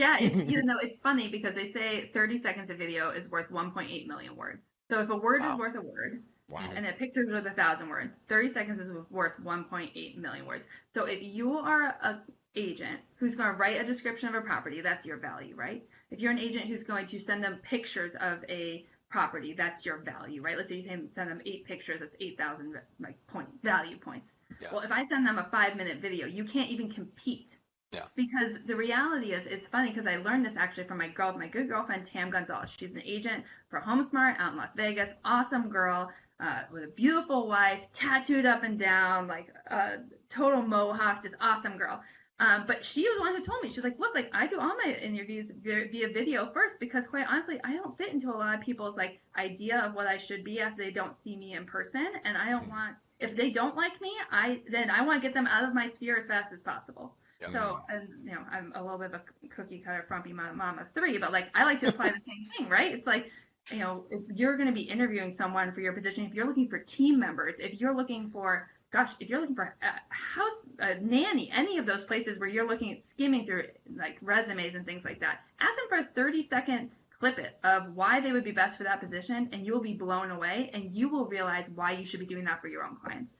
Yeah, it's funny because they say 30 seconds of video is worth 1.8 million words. So if a word is Wow. worth a word, Wow. and a picture is worth 1,000 words, 30 seconds is worth 1.8 million words. So if you are a agent who's going to write a description of a property, that's your value, right? If you're an agent who's going to send them pictures of a property, that's your value, right? Let's say you send them 8 pictures, that's 8,000 like value points. Yeah. Well, if I send them a 5 minute video, you can't even compete Yeah. because the reality is, it's funny because I learned this actually from my good girlfriend Tam Gonzalez. She's an agent for HomeSmart out in Las Vegas. Awesome girl, with a beautiful wife, tattooed up and down, like total mohawk, just awesome girl. But she was the one who told me, she's like, look, like I do all my interviews via video first because quite honestly, I don't fit into a lot of people's like idea of what I should be after they don't see me in person, and I don't Mm. want if they don't like me, I want to get them out of my sphere as fast as possible. Yeah. So, and I'm a little bit of a cookie cutter frumpy mom of three, but like I like to apply the same thing, right? It's like, if you're going to be interviewing someone for your position, if you're looking for team members, if you're looking for, gosh, if you're looking for a house, a nanny, any of those places where you're looking at skimming through like resumes and things like that, ask them for a 30-second clip it of why they would be best for that position, and you'll be blown away, and you will realize why you should be doing that for your own clients.